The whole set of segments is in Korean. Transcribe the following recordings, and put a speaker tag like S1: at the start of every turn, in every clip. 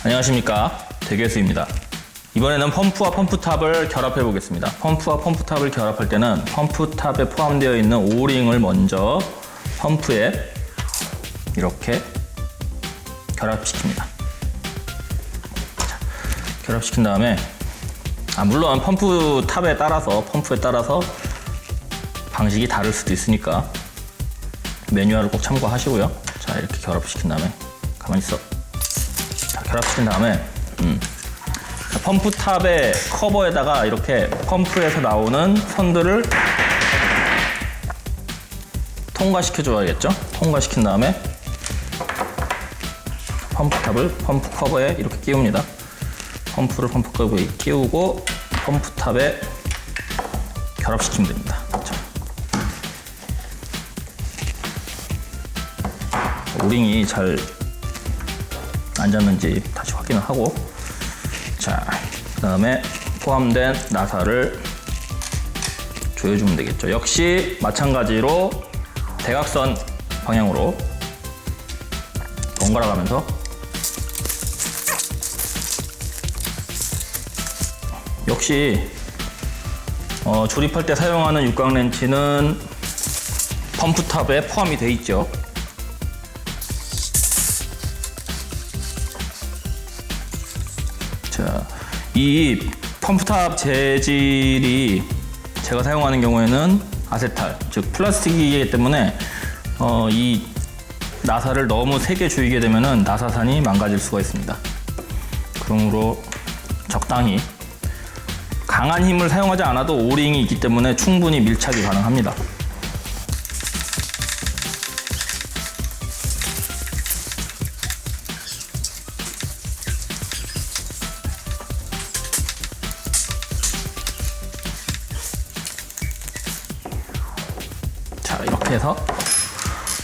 S1: 안녕하십니까, 대개수입니다. 이번에는 펌프와 펌프탑을 결합해 보겠습니다. 펌프와 펌프탑을 결합할 때는 펌프탑에 포함되어 있는 오링을 먼저 펌프에 이렇게 결합시킵니다. 자, 결합시킨 다음에 물론 펌프에 따라서 방식이 다를 수도 있으니까 매뉴얼을 꼭 참고하시고요. 자, 이렇게 결합시킨 다음에 가만히 있어. 자, 결합시킨 다음에 펌프탑의 커버에다가 이렇게 펌프에서 나오는 선들을 통과시켜 줘야겠죠. 통과시킨 다음에 펌프탑을 펌프 커버에 이렇게 끼웁니다. 펌프를 펌프 커버에 끼우고 펌프탑에 결합시키면 됩니다. 자. 오링이 잘 앉았는지 다시 확인을 하고, 자, 그 다음에 포함된 나사를 조여주면 되겠죠. 역시 마찬가지로 대각선 방향으로 번갈아 가면서 역시 조립할 때 사용하는 육각 렌치는 펌프탑에 포함이 되어 있죠. 자, 이 펌프탑 재질이 제가 사용하는 경우에는 아세탈, 즉 플라스틱이기 때문에 이 나사를 너무 세게 조이게 되면 나사산이 망가질 수가 있습니다. 그러므로 적당히 강한 힘을 사용하지 않아도 오링이 있기 때문에 충분히 밀착이 가능합니다. 자, 이렇게 해서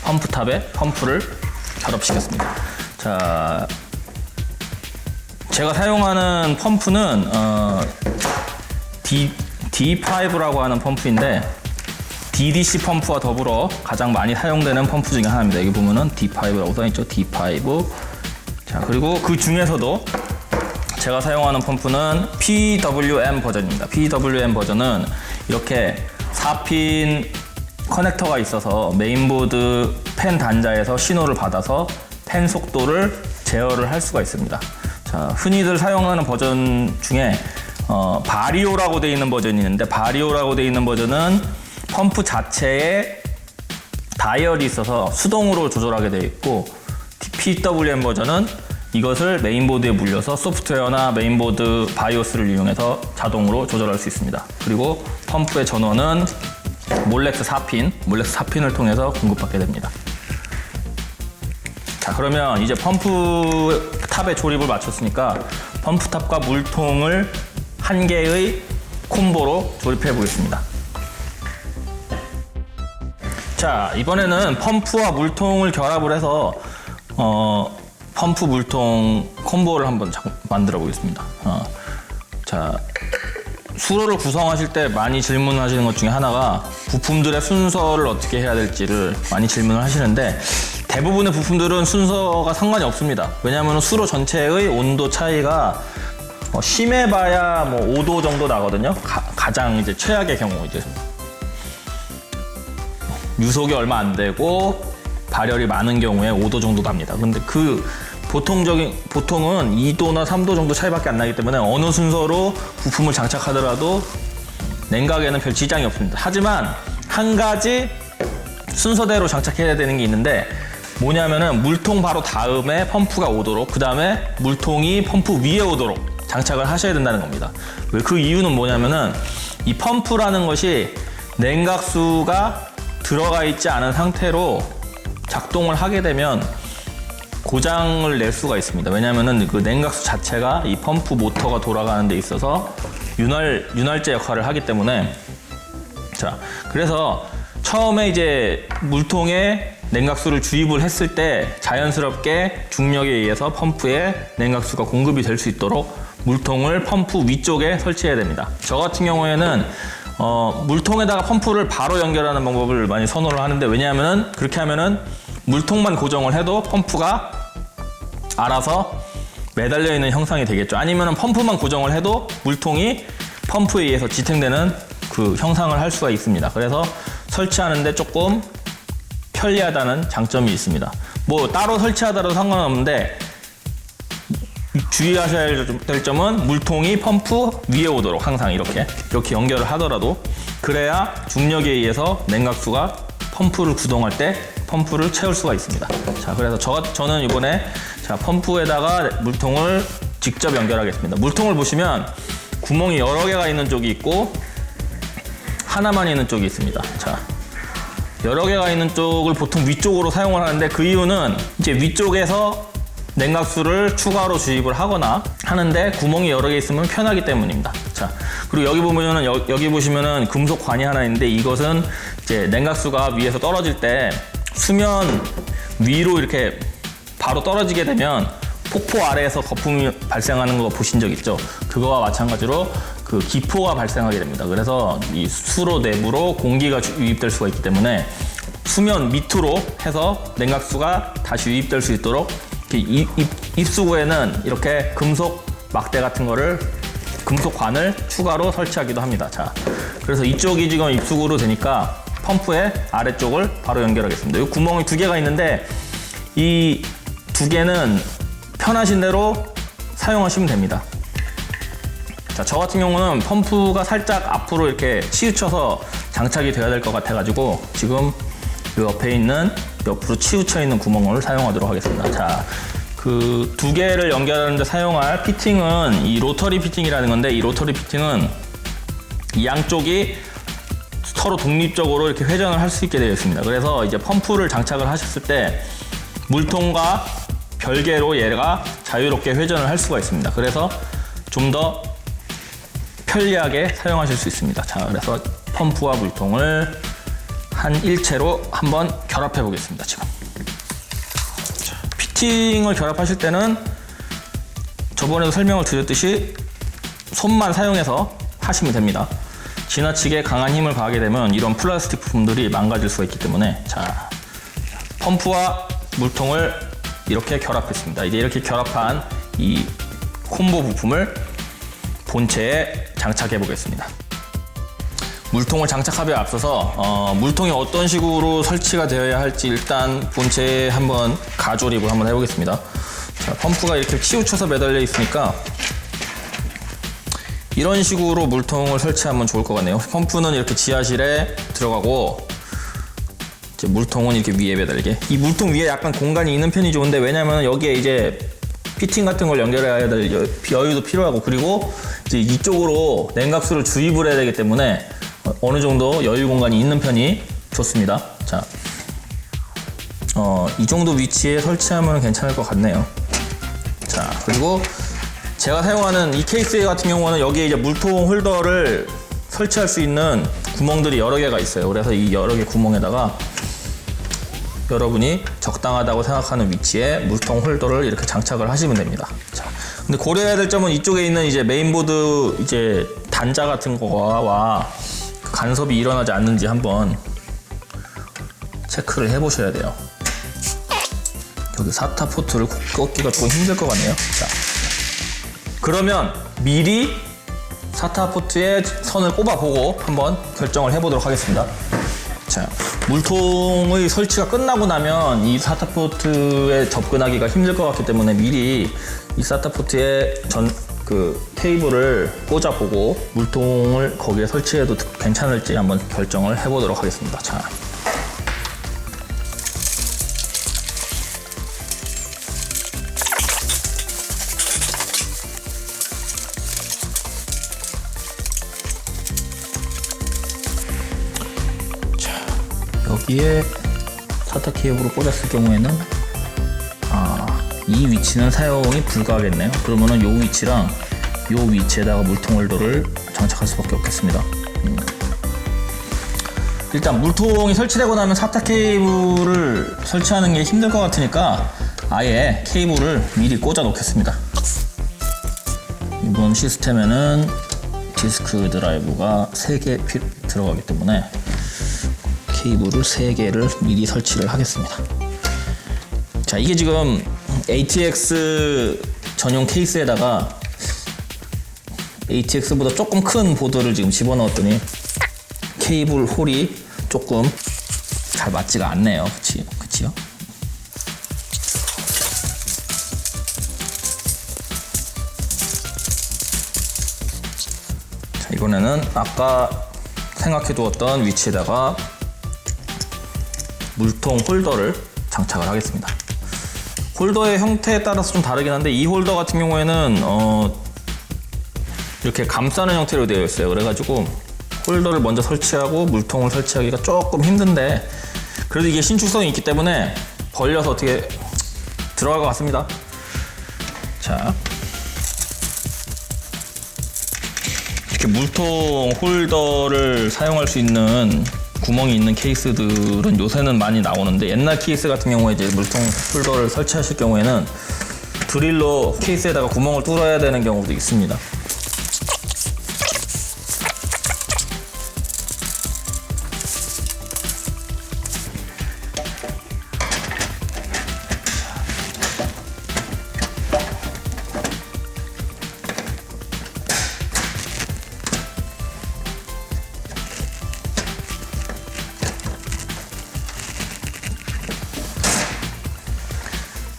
S1: 펌프탑에 펌프를 결합시켰습니다. 자, 제가 사용하는 펌프는 D5라고 하는 펌프인데 DDC 펌프와 더불어 가장 많이 사용되는 펌프 중에 하나입니다. 여기 보면은 D5라고 써있죠. D5. 자, 그리고 그 중에서도 제가 사용하는 펌프는 PWM 버전입니다. PWM 버전은 이렇게 4핀 커넥터가 있어서 메인보드 펜 단자에서 신호를 받아서 펜 속도를 제어를 할 수가 있습니다. 자, 흔히들 사용하는 버전 중에 바리오라고 되어 있는 버전이 있는데, 바리오라고 되어 있는 버전은 펌프 자체에 다이얼이 있어서 수동으로 조절하게 되어 있고, PWM 버전은 이것을 메인보드에 물려서 소프트웨어나 메인보드 바이오스를 이용해서 자동으로 조절할 수 있습니다. 그리고 펌프의 전원은 몰렉스 4핀을 통해서 공급받게 됩니다. 자, 그러면 이제 펌프 탑의 조립을 마쳤으니까 펌프탑과 물통을 한 개의 콤보로 조립해 보겠습니다. 자, 이번에는 펌프와 물통을 결합을 해서 펌프 물통 콤보를 한번 만들어 보겠습니다. 자, 수로를 구성하실 때 많이 질문하시는 것 중에 하나가 부품들의 순서를 어떻게 해야 될지를 많이 질문을 하시는데, 대부분의 부품들은 순서가 상관이 없습니다. 왜냐하면 수로 전체의 온도 차이가 심해봐야 5도 정도 나거든요. 가장 이제 최악의 경우, 이제 유속이 얼마 안 되고 발열이 많은 경우에 5도 정도 납니다. 근데 보통은 2도나 3도 정도 차이밖에 안 나기 때문에 어느 순서로 부품을 장착하더라도 냉각에는 별 지장이 없습니다. 하지만 한 가지 순서대로 장착해야 되는 게 있는데, 뭐냐면은 물통 바로 다음에 펌프가 오도록, 그 다음에 물통이 펌프 위에 오도록 장착을 하셔야 된다는 겁니다. 그 이유는 뭐냐면은 이 펌프라는 것이 냉각수가 들어가 있지 않은 상태로 작동을 하게 되면 고장을 낼 수가 있습니다. 왜냐면은 그 냉각수 자체가 이 펌프 모터가 돌아가는 데 있어서 윤활제 역할을 하기 때문에, 자, 그래서 처음에 이제 물통에 냉각수를 주입을 했을 때 자연스럽게 중력에 의해서 펌프에 냉각수가 공급이 될 수 있도록 물통을 펌프 위쪽에 설치해야 됩니다. 저 같은 경우에는 물통에다가 펌프를 바로 연결하는 방법을 많이 선호를 하는데, 왜냐하면은 그렇게 하면은 물통만 고정을 해도 펌프가 알아서 매달려 있는 형상이 되겠죠. 아니면 펌프만 고정을 해도 물통이 펌프에 의해서 지탱되는 그 형상을 할 수가 있습니다. 그래서 설치하는데 조금 편리하다는 장점이 있습니다. 뭐 따로 설치하더라도 상관없는데 주의하셔야 될 점은 물통이 펌프 위에 오도록 항상 이렇게 연결을 하더라도 그래야 중력에 의해서 냉각수가 펌프를 구동할 때 펌프를 채울 수가 있습니다. 자, 그래서 저는 이번에 자, 펌프에다가 물통을 직접 연결하겠습니다. 물통을 보시면 구멍이 여러 개가 있는 쪽이 있고 하나만 있는 쪽이 있습니다. 자, 여러 개가 있는 쪽을 보통 위쪽으로 사용을 하는데 그 이유는 이제 위쪽에서 냉각수를 추가로 주입을 하거나 하는데 구멍이 여러 개 있으면 편하기 때문입니다. 자, 그리고 여기 보시면은 금속 관이 하나 있는데 이것은 이제 냉각수가 위에서 떨어질 때 수면 위로 이렇게 바로 떨어지게 되면 폭포 아래에서 거품이 발생하는 거 보신 적 있죠? 그거와 마찬가지로 그 기포가 발생하게 됩니다. 그래서 이 수로 내부로 공기가 유입될 수가 있기 때문에 수면 밑으로 해서 냉각수가 다시 유입될 수 있도록 입수구에는 이렇게 금속 막대 같은 거를 금속 관을 추가로 설치하기도 합니다. 자, 그래서 이쪽이 지금 입수구로 되니까 펌프의 아래쪽을 바로 연결하겠습니다. 이 구멍이 두 개가 있는데 이 두 개는 편하신 대로 사용하시면 됩니다. 자, 저 같은 경우는 펌프가 살짝 앞으로 이렇게 치우쳐서 장착이 되어야 될 것 같아가지고 지금 이 옆에 있는 옆으로 치우쳐 있는 구멍을 사용하도록 하겠습니다. 자, 그 두 개를 연결하는데 사용할 피팅은 이 로터리 피팅이라는 건데 이 로터리 피팅은 이 양쪽이 서로 독립적으로 이렇게 회전을 할 수 있게 되어 있습니다. 그래서 이제 펌프를 장착을 하셨을 때 물통과 별개로 얘가 자유롭게 회전을 할 수가 있습니다. 그래서 좀 더 편리하게 사용하실 수 있습니다. 자, 그래서 펌프와 물통을 한 일체로 한번 결합해 보겠습니다. 지금 자, 피팅을 결합하실 때는 저번에도 설명을 드렸듯이 손만 사용해서 하시면 됩니다. 지나치게 강한 힘을 가하게 되면 이런 플라스틱 부품들이 망가질 수가 있기 때문에 자, 펌프와 물통을 이렇게 결합했습니다. 이제 이렇게 결합한 이 콤보 부품을 본체에 장착해 보겠습니다. 물통을 장착하기에 앞서서 물통이 어떤 식으로 설치가 되어야 할지 일단 본체에 한번 가조립을 한번 해보겠습니다. 자, 펌프가 이렇게 치우쳐서 매달려 있으니까 이런 식으로 물통을 설치하면 좋을 것 같네요. 펌프는 이렇게 지하실에 들어가고 이제 물통은 이렇게 위에 매달리게. 이 물통 위에 약간 공간이 있는 편이 좋은데 왜냐면 여기에 이제 피팅 같은 걸 연결해야 될 여유도 필요하고 그리고 이제 이쪽으로 냉각수를 주입을 해야 되기 때문에 어느 정도 여유 공간이 있는 편이 좋습니다. 자, 이 정도 위치에 설치하면 괜찮을 것 같네요. 자, 그리고 제가 사용하는 이 케이스 같은 경우는 여기에 이제 물통 홀더를 설치할 수 있는 구멍들이 여러 개가 있어요. 그래서 이 여러 개 구멍에다가 여러분이 적당하다고 생각하는 위치에 물통 홀더를 이렇게 장착을 하시면 됩니다. 자, 근데 고려해야 될 점은 이쪽에 있는 이제 메인보드 이제 단자 같은 거와 간섭이 일어나지 않는지 한번 체크를 해보셔야 돼요. 여기 사타 포트를 꽂기가 조금 힘들 것 같네요. 자, 그러면 미리 사타 포트에 선을 꼽아보고 한번 결정을 해보도록 하겠습니다. 자, 물통의 설치가 끝나고 나면 이 사타 포트에 접근하기가 힘들 것 같기 때문에 미리 이 사타 포트에 그 케이블을 꽂아보고 물통을 거기에 설치해도 괜찮을지 한번 결정을 해보도록 하겠습니다. 자, 여기에 사타 케이블을 꽂았을 경우에는 이 위치는 사용이 불가하겠네요. 그러면은 요 위치랑 요 위치에다가 물통 홀더를 장착할 수밖에 없겠습니다. 일단 물통이 설치되고 나면 사타 케이블을 설치하는 게 힘들 것 같으니까 아예 케이블을 미리 꽂아 놓겠습니다. 이번 시스템에는 디스크 드라이브가 3개 들어가기 때문에 케이블을 3개를 미리 설치를 하겠습니다. 자, 이게 지금 ATX 전용 케이스에다가 ATX보다 조금 큰 보드를 지금 집어넣었더니 케이블 홀이 조금 잘 맞지가 않네요. 그치요? 자, 이번에는 아까 생각해 두었던 위치에다가 물통 홀더를 장착을 하겠습니다. 홀더의 형태에 따라서 좀 다르긴 한데 이 홀더 같은 경우에는 이렇게 감싸는 형태로 되어 있어요. 그래가지고 홀더를 먼저 설치하고 물통을 설치하기가 조금 힘든데 그래도 이게 신축성이 있기 때문에 벌려서 어떻게 들어갈 것 같습니다. 자, 이렇게 물통 홀더를 사용할 수 있는 구멍이 있는 케이스들은 요새는 많이 나오는데 옛날 케이스 같은 경우에 이제 물통 홀더를 설치하실 경우에는 드릴로 케이스에다가 구멍을 뚫어야 되는 경우도 있습니다.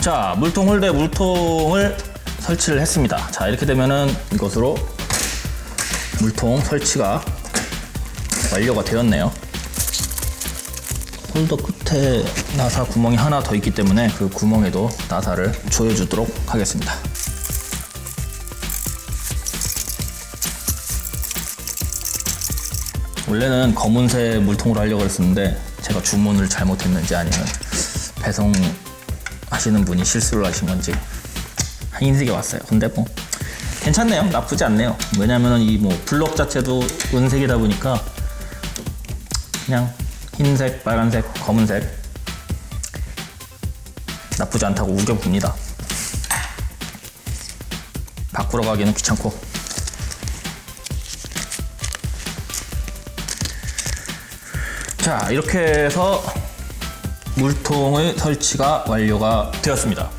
S1: 자, 물통 홀더에 물통을 설치를 했습니다. 자, 이렇게 되면은 이것으로 물통 설치가 완료가 되었네요. 홀더 끝에 나사 구멍이 하나 더 있기 때문에 그 구멍에도 나사를 조여주도록 하겠습니다. 원래는 검은색 물통으로 하려고 했었는데 제가 주문을 잘못했는지 아니면 배송하시는 분이 실수를 하신 건지 흰색이 왔어요. 근데 뭐 괜찮네요. 나쁘지 않네요. 왜냐면은 이 뭐 블럭 자체도 은색이다 보니까 그냥 흰색, 빨간색, 검은색 나쁘지 않다고 우겨봅니다. 바꾸러 가기는 귀찮고. 자, 이렇게 해서 물통의 설치가 완료가 되었습니다.